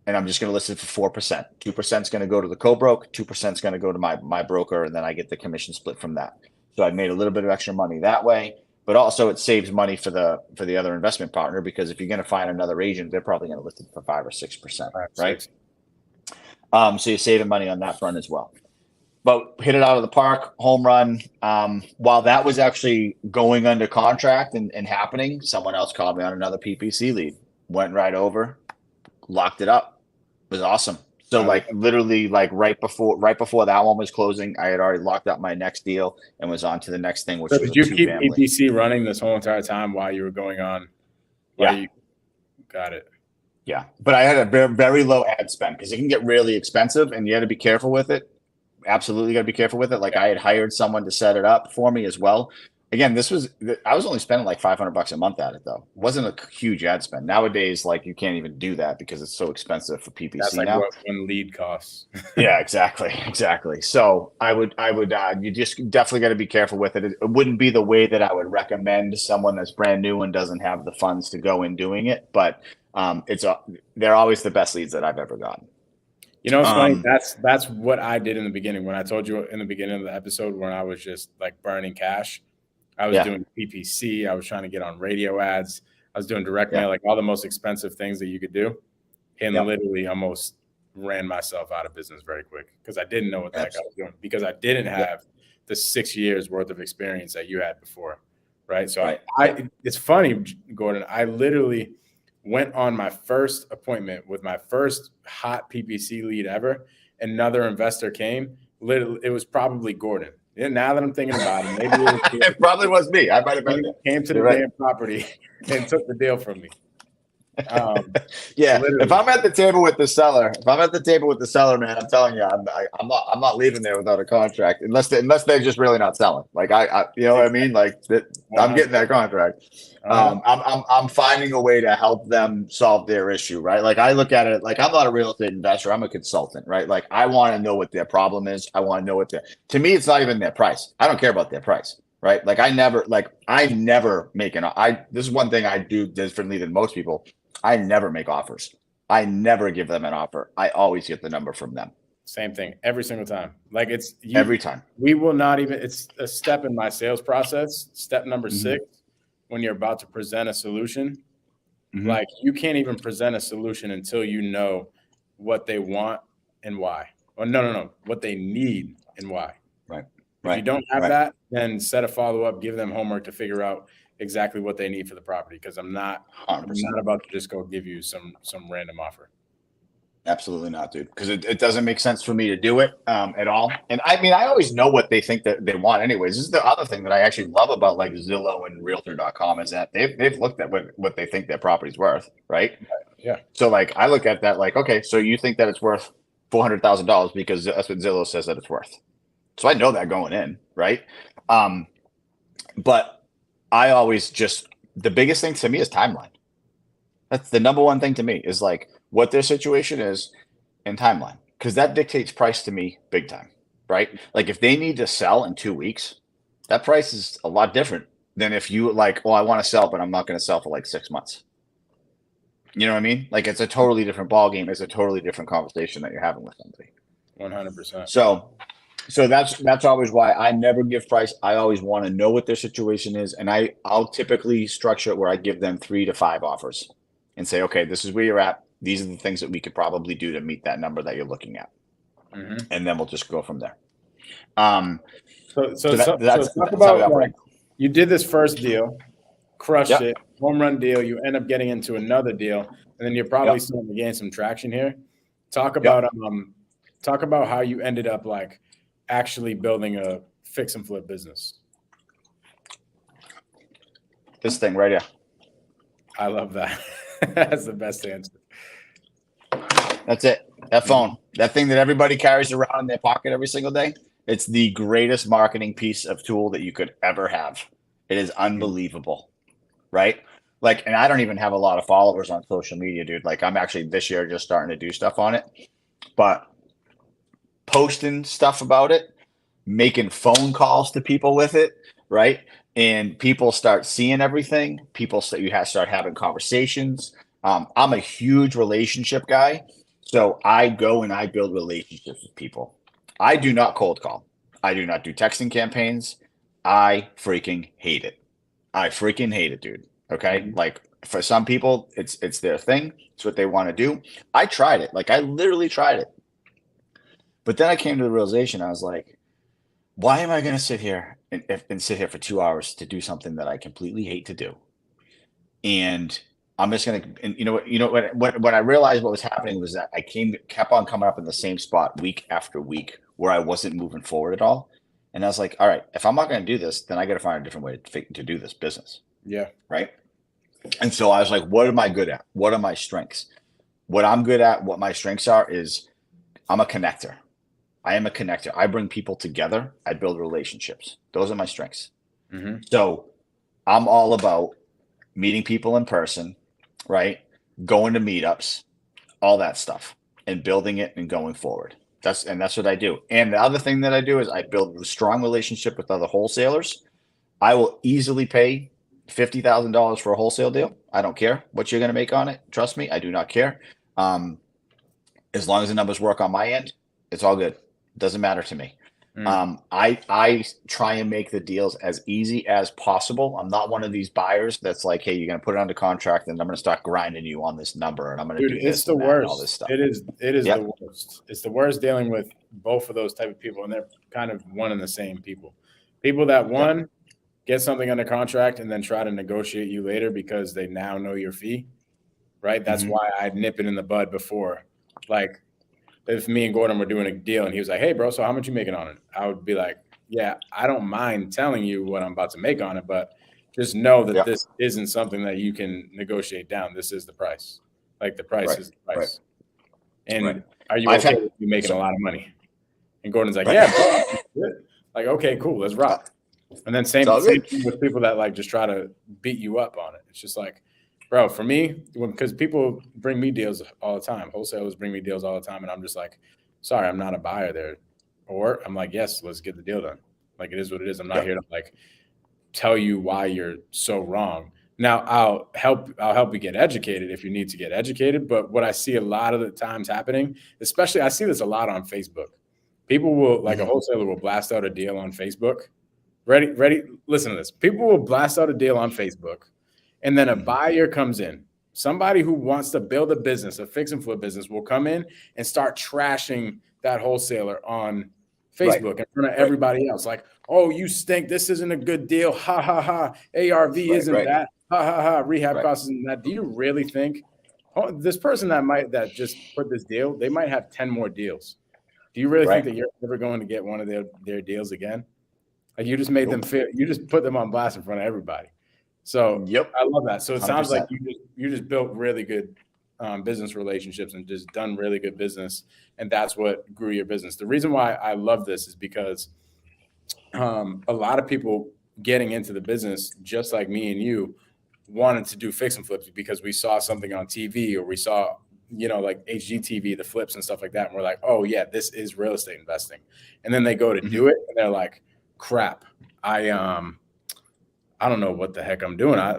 and I'm just going to list it for 4%. 2% is going to go to the co-broke, 2% is going to go to my broker, and then I get the commission split from that. So I made a little bit of extra money that way. But also it saves money for the other investment partner, because if you're going to find another agent, they're probably going to list it for 5 or 6%, right? So you're saving money on that front as well. But hit it out of the park, home run. While that was actually going under contract and happening, someone else called me on another PPC lead. Went right over, locked it up. It was awesome. So like literally like right before that one was closing, I had already locked up my next deal and was on to the next thing, which was did you keep PPC running this whole entire time while you were going on? Yeah. Got it. Yeah. But I had a very, very low ad spend because it can get really expensive and you had to be careful with it. Absolutely got to be careful with it. Like I had hired someone to set it up for me as well. Again, I was only spending like $500 a month at it though. It wasn't a huge ad spend. Nowadays, like you can't even do that because it's so expensive for That's PPC like now. what one lead costs. Yeah, exactly. So you just definitely got to be careful with it. It wouldn't be the way that I would recommend someone that's brand new and doesn't have the funds to go in doing it. But they're always the best leads that I've ever gotten. You know, it's funny. That's what I did in the beginning. When I told you in the beginning of the episode, when I was just like burning cash, I was doing PPC. I was trying to get on radio ads. I was doing direct mail, like all the most expensive things that you could do, and literally almost ran myself out of business very quick because I didn't know what the heck I was doing, because I didn't have the 6 years worth of experience that you had before, right? So it's funny, Gordon. I literally went on my first appointment with my first hot PPC lead ever. Another investor came. Literally, it was probably Gordon. And now that I'm thinking about it, maybe it probably was me. I might have been came to the damn property and took the deal from me. If I'm at the table with the seller, man, I'm telling you, I'm not leaving there without a contract unless they're just really not selling. Like I you know what I mean? Like I'm getting that contract. I'm finding a way to help them solve their issue, right? Like I look at it like I'm not a real estate investor. I'm a consultant, right? Like I want to know what their problem is. I want to know to me, it's not even their price. I don't care about their price. Right. Like I never make this is one thing I do differently than most people. I never make offers. I never give them an offer. I always get the number from them. Same thing every single time. Like every time. We will not even, it's a step in my sales process. Step number 6, when you're about to present a solution, like you can't even present a solution until you know what they want and why. Or no, what they need and why. Right. If you don't have that, then set a follow-up, give them homework to figure out exactly what they need for the property. Because I'm not about to just go give you some random offer. Absolutely not, dude. Because it doesn't make sense for me to do it at all. And I mean, I always know what they think that they want anyways. This is the other thing that I actually love about like Zillow and Realtor.com is that they've looked at what they think their property's worth, right? Yeah. So like I look at that like, okay, so you think that it's worth $400,000 because that's what Zillow says that it's worth. So I know that going in, right? But I always the biggest thing to me is timeline. That's the number one thing to me is like what their situation is and timeline, because that dictates price to me big time, right? Like if they need to sell in 2 weeks, that price is a lot different than if you like, well, I want to sell, but I'm not going to sell for like 6 months. You know what I mean? Like it's a totally different ballgame. It's a totally different conversation that you're having with somebody. 100%. So that's always why I never give price. I always want to know what their situation is. And I'll typically structure it where I give them 3 to 5 offers and say, okay, this is where you're at. These are the things that we could probably do to meet that number that you're looking at. And then we'll just go from there. So talk about like, you did this first deal, crushed it, home run deal. You end up getting into another deal, and then you're probably starting to gain some traction here. Talk about how you ended up like actually building a fix and flip business. This thing right here. I love that. That's the best answer. That's it. That phone, that thing that everybody carries around in their pocket every single day. It's the greatest marketing piece of tool that you could ever have. It is unbelievable, right? Like, and I don't even have a lot of followers on social media, dude. Like I'm actually this year just starting to do stuff on it, but posting stuff about it, making phone calls to people with it, right? And people start seeing everything. People start having conversations. I'm a huge relationship guy. So I go and I build relationships with people. I do not cold call. I do not do texting campaigns. I freaking hate it. I freaking hate it, dude. Okay. Like for some people, it's their thing. It's what they want to do. I tried it. Like I literally tried it. But then I came to the realization, I was like, why am I going to sit here and sit here for 2 hours to do something that I completely hate to do? And I'm just going to, and you know what I realized what was happening was that I kept on coming up in the same spot week after week where I wasn't moving forward at all. And I was like, all right, if I'm not going to do this, then I got to find a different way to do this business. Yeah. Right. And so I was like, what am I good at? What are my strengths? What I'm good at, what my strengths are is I'm a connector. I am a connector. I bring people together. I build relationships. Those are my strengths. So I'm all about meeting people in person, right? Going to meetups, all that stuff, and building it and going forward. That's what I do. And the other thing that I do is I build a strong relationship with other wholesalers. I will easily pay $50,000 for a wholesale deal. I don't care what you're going to make on it. Trust me, I do not care. As long as the numbers work on my end, it's all good. It doesn't matter to me. I try and make the deals as easy as possible. I'm not one of these buyers that's like, hey, you're going to put it under contract and I'm going to start grinding you on this number and I'm going to do this and that and all this stuff. It is the worst. It's the worst dealing with both of those type of people, and they're kind of one and the same people. People that get something under contract and then try to negotiate you later because they now know your fee, right? That's why I'd nip it in the bud before. Like, if me and Gordon were doing a deal and he was like, hey, bro, so how much you making on it? I would be like, yeah, I don't mind telling you what I'm about to make on it, but just know that this isn't something that you can negotiate down. This is the price. Like, the price is the price. And are you okay with you making a lot of money? And Gordon's like, yeah, bro. Like, okay, cool, let's rock. And then same thing with people that like just try to beat you up on it. It's just like, bro, for me, because people bring me deals all the time. Wholesalers bring me deals all the time. And I'm just like, sorry, I'm not a buyer there. Or I'm like, yes, let's get the deal done. Like, it is what it is. I'm not here to like tell you why you're so wrong. Now, I'll help you get educated if you need to get educated. But what I see a lot of the times happening, especially I see this a lot on Facebook. People will, like a wholesaler will blast out a deal on Facebook. Ready? Listen to this. People will blast out a deal on Facebook. And then a buyer comes in. Somebody who wants to build a business, a fix and flip business, will come in and start trashing that wholesaler on Facebook in front of everybody else. Like, oh, you stink. This isn't a good deal. Ha, ha, ha. ARV isn't that. Ha, ha, ha. Rehab costs isn't that. Do you really think this person that just put this deal, they might have 10 more deals. Do you really think that you're ever going to get one of their deals again? Like, you just made them feel, you just put them on blast in front of everybody. So I love that. So it sounds 100%. Like you just built really good business relationships and just done really good business, and that's what grew your business. The reason why I love this is because a lot of people getting into the business, just like me and you, wanted to do fix and flips because we saw something on TV or we saw, like HGTV, the flips and stuff like that, and we're like, oh yeah, this is real estate investing. And then they go to do it, and they're like, crap, I don't know what the heck I'm doing. I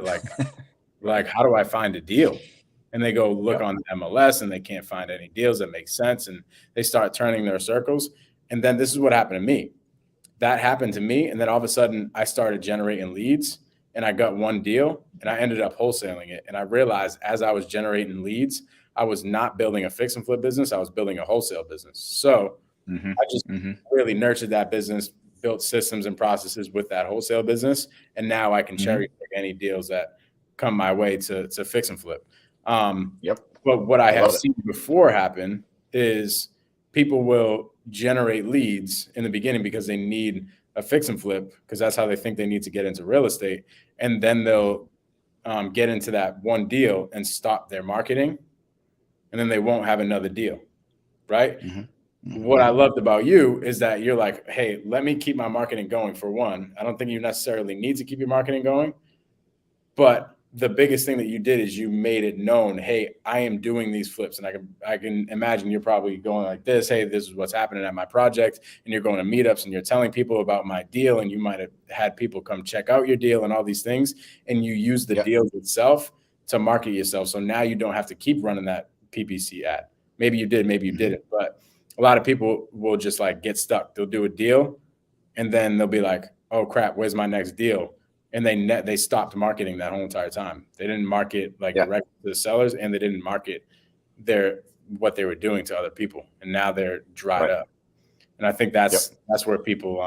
like, how do I find a deal? And they go look on the MLS and they can't find any deals that make sense. And they start turning their circles. And then this is what happened to me. That happened to me. And then all of a sudden I started generating leads and I got one deal and I ended up wholesaling it. And I realized as I was generating leads, I was not building a fix and flip business. I was building a wholesale business. So I just really nurtured that business, built systems and processes with that wholesale business. And now I can cherry pick any deals that come my way to fix and flip. But what I have seen before happen is people will generate leads in the beginning because they need a fix and flip, because that's how they think they need to get into real estate. And then they'll get into that one deal and stop their marketing. And then they won't have another deal. Right. What I loved about you is that you're like, hey, let me keep my marketing going for one. I don't think you necessarily need to keep your marketing going. But the biggest thing that you did is you made it known, hey, I am doing these flips. And I can imagine you're probably going like this, hey, this is what's happening at my project. And you're going to meetups and you're telling people about my deal. And you might have had people come check out your deal and all these things. And you use the deal itself to market yourself. So now you don't have to keep running that PPC ad. Maybe you did, maybe you didn't. But a lot of people will just like get stuck. They'll do a deal and then they'll be like, oh crap, where's my next deal? And they stopped marketing that whole entire time. They didn't market directly to the sellers, and they didn't market what they were doing to other people. And now they're dried up. And I think that's where people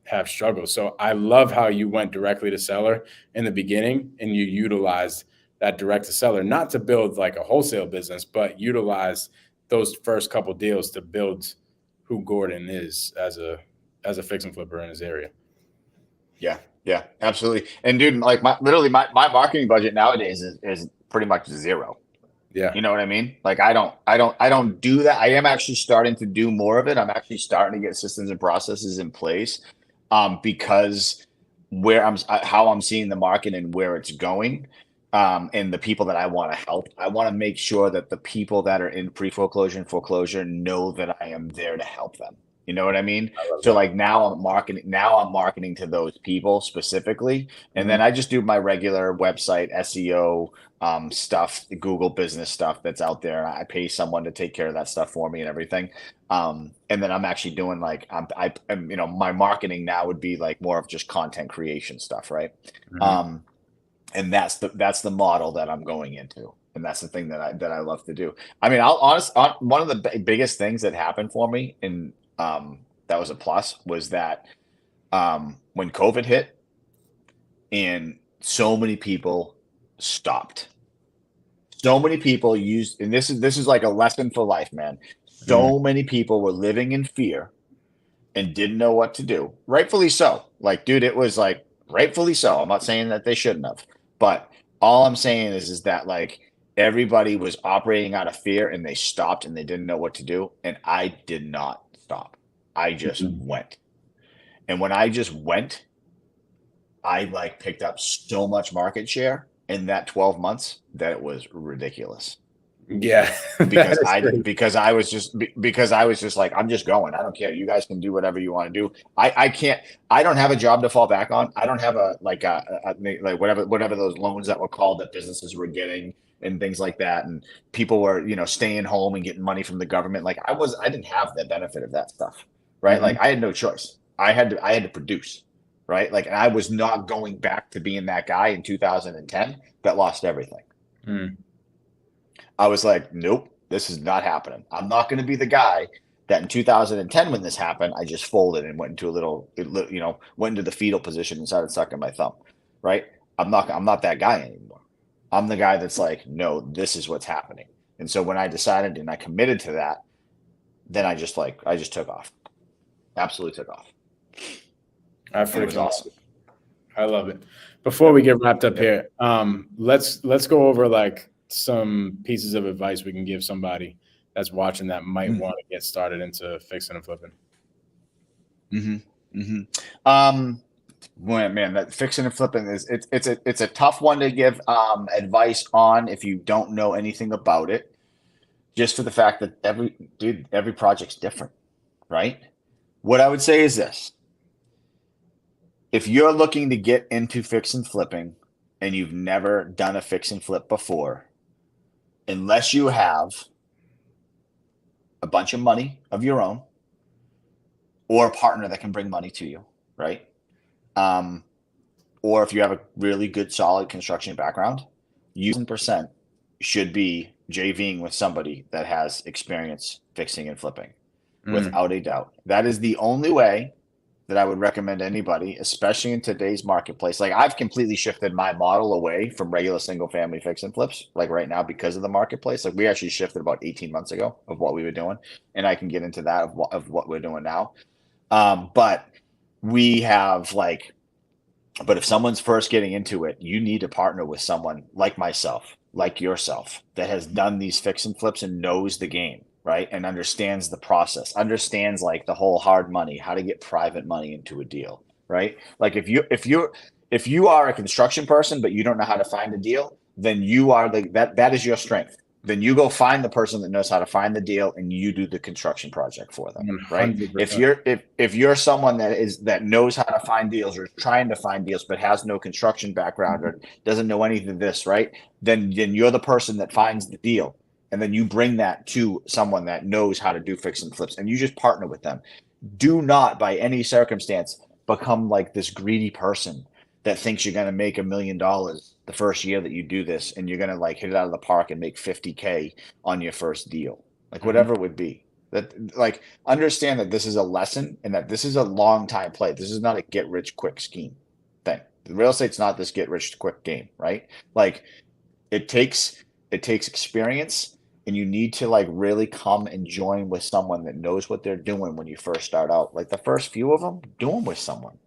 have struggled. So I love how you went directly to seller in the beginning and you utilized that direct to seller, not to build like a wholesale business, but utilize those first couple deals to build who Gordon is as a fix and flipper in his area. Yeah, absolutely. And dude, like my marketing budget nowadays is pretty much zero. Yeah. You know what I mean? Like I don't do that. I am actually starting to do more of it. I'm actually starting to get systems and processes in place because how I'm seeing the market and where it's going, and the people that I want to help. I want to make sure that the people that are in pre-foreclosure and foreclosure know that I am there to help them. You know what I mean? So like now I'm marketing to those people specifically. And then I just do my regular website SEO stuff, the Google business stuff that's out there. I pay someone to take care of that stuff for me and everything. And then I'm actually doing like, I'm my marketing now would be like more of just content creation stuff. Right. And that's the model that I'm going into. And that's the thing that I love to do. I mean, one of the biggest things that happened for me in, that was a plus was that when COVID hit and so many people stopped, so many people used, and this is like a lesson for life, man. So many people were living in fear and didn't know what to do. Rightfully so. Like, dude, it was like rightfully so. I'm not saying that they shouldn't have, but all I'm saying is that like everybody was operating out of fear and they stopped and they didn't know what to do. And I did not stop. I just went. And when I just went, I like picked up so much market share in that 12 months that it was ridiculous. Yeah. because I was just like, I'm just going. I don't care. You guys can do whatever you want to do. I don't have a job to fall back on. I don't have like whatever those loans that were called that businesses were getting and things like that. And people were, staying home and getting money from the government. Like I didn't have the benefit of that stuff. Right. Like I had no choice. I had to produce. Right. Like, and I was not going back to being that guy in 2010 that lost everything. I was like, nope, this is not happening. I'm not going to be the guy that in 2010, when this happened, I just folded and went into went into the fetal position and started sucking my thumb. Right. I'm not that guy anymore. I'm the guy that's like, no, this is what's happening. And so when I decided and I committed to that, then I just took off. Absolutely took off. It was awesome. I love it. Before we get wrapped up here, let's go over like some pieces of advice we can give somebody that's watching that might want to get started into fixing and flipping. Man, that fixing and flipping it's a tough one to give advice on if you don't know anything about it, just for the fact that every project's different, right? What I would say is this: if you're looking to get into fix and flipping and you've never done a fix and flip before, unless you have a bunch of money of your own or a partner that can bring money to you, right? Or if you have a really good, solid construction background, you 100% should be JVing with somebody that has experience fixing and flipping, without a doubt. That is the only way that I would recommend anybody, especially in today's marketplace. Like I've completely shifted my model away from regular single family fix and flips, like right now because of the marketplace. Like we actually shifted about 18 months ago of what we were doing. And I can get into that of what we're doing now. But we have but if someone's first getting into it, you need to partner with someone like myself, like yourself, that has done these fix and flips and knows the game. Right. And understands the process, understands like the whole hard money, how to get private money into a deal. Right. Like if you are a construction person, but you don't know how to find a deal, then you are that is your strength. Then you go find the person that knows how to find the deal and you do the construction project for them. 100%. Right. If you're someone that knows how to find deals or is trying to find deals, but has no construction background or doesn't know anything of this, right. Then you're the person that finds the deal. And then you bring that to someone that knows how to do fix and flips and you just partner with them. Do not by any circumstance become like this greedy person that thinks you're going to make $1 million the first year that you do this. And you're going to like hit it out of the park and make 50K on your first deal, like whatever it would be. That like understand that this is a lesson and that this is a long time play. This is not a get rich quick scheme thing. The real estate's not this get rich quick game, right? Like it takes experience. And you need to like really come and join with someone that knows what they're doing when you first start out. Like the first few of them, do them with someone.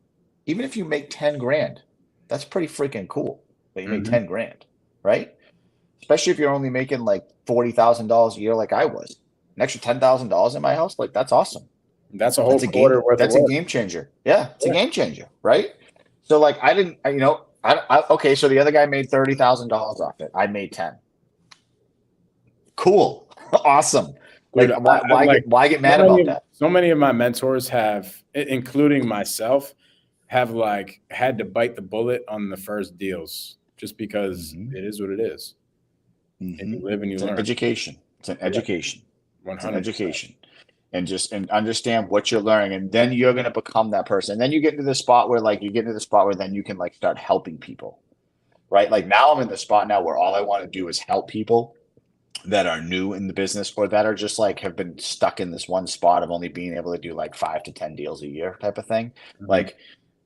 Even if you make 10 grand, that's pretty freaking cool that you make 10 grand, right? Especially if you're only making like $40,000 a year like I was. An extra $10,000 in my house, like that's awesome. That's a whole quarter worth of work. That's a game changer. Yeah, it's a game changer, right? So like I didn't, okay. So the other guy made $30,000 off it. I made 10. Cool, awesome. Like Dude, why get mad so many about that? so many of my mentors have, including myself, have like had to bite the bullet on the first deals just because it is what it is. And you live and you It's learn. an education. It's an education. It's an 100%. education. And understand what you're learning, and then you're gonna become that person. And then you get into the spot where then you can like start helping people, right? Like now I'm in the spot now where all I want to do is help people that are new in the business or that are just like have been stuck in this one spot of only being able to do like 5 to 10 deals a year type of thing. Like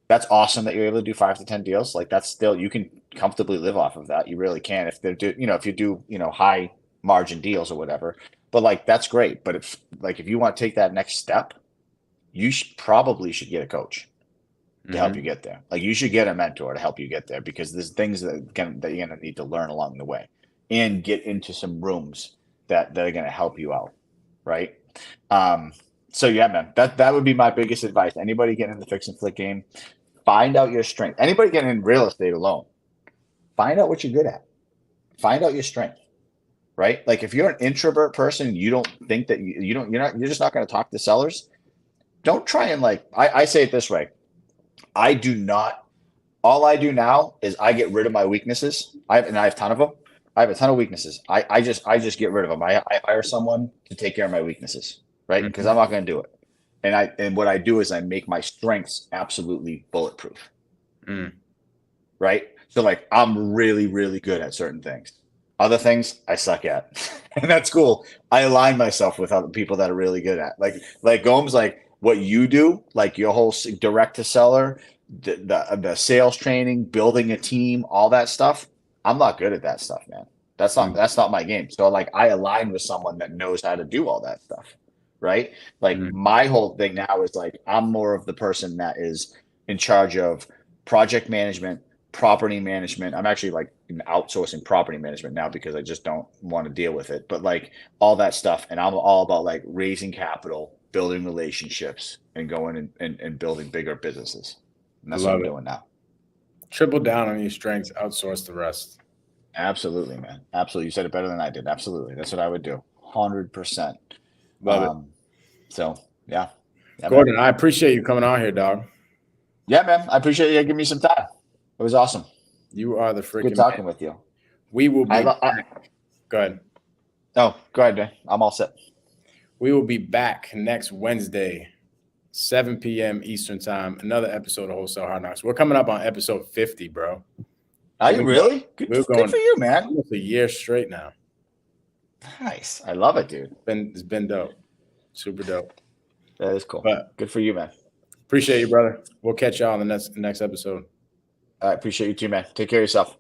that's awesome that you're able to do 5 to 10 deals. Like that's still, you can comfortably live off of that. You really can if they're if you do, high margin deals or whatever. But like that's great. But if you want to take that next step, you probably should get a coach to help you get there. Like you should get a mentor to help you get there, because there's things that you're gonna need to learn along the way and get into some rooms that are gonna help you out. Right. So yeah, man, that would be my biggest advice. Anybody getting in the fix and flip game, find out your strength. Anybody getting in real estate alone, find out what you're good at. Find out your strength. Right? Like if you're an introvert person, you don't think that you're just not going to talk to sellers. Don't try and I say it this way. All I do now is I get rid of my weaknesses. I have a ton of them. I have a ton of weaknesses. I just get rid of them. I hire someone to take care of my weaknesses, right? Because I'm not going to do it. And what I do is I make my strengths absolutely bulletproof. Right? So like I'm really, really good at certain things. Other things I suck at, and that's cool. I align myself with other people that are really good at, like Gomes, like what you do, like your whole direct to seller, the sales training, building a team, all that stuff. I'm not good at that stuff, man. That's not my game. So like I align with someone that knows how to do all that stuff, right? Like my whole thing now is like I'm more of the person that is in charge of project management, property management. I'm actually like outsourcing property management now because I just don't want to deal with it. But like all that stuff, and I'm all about like raising capital, building relationships, and going and building bigger businesses. And that's what I'm doing now. Triple down on your strengths, outsource the rest. Absolutely, man. Absolutely. You said it better than I did. Absolutely. That's what I would do. 100%. Love it. So yeah. Gordon, man. I appreciate you coming on here, dog. Yeah, man. I appreciate you giving me some time. It was awesome. You are the freaking good talking with you. We will be back. Go ahead. Oh, go ahead, man. I'm all set. We will be back next Wednesday, 7 p.m. Eastern time. Another episode of Wholesale Hardknocks. We're coming up on episode 50, bro. Are you really? Good for you, man. Almost a year straight now. Nice. I love it, dude. It's been dope. Super dope. That is cool. But good for you, man. Appreciate you, brother. We'll catch y'all on the next episode. I appreciate you too, man. Take care of yourself.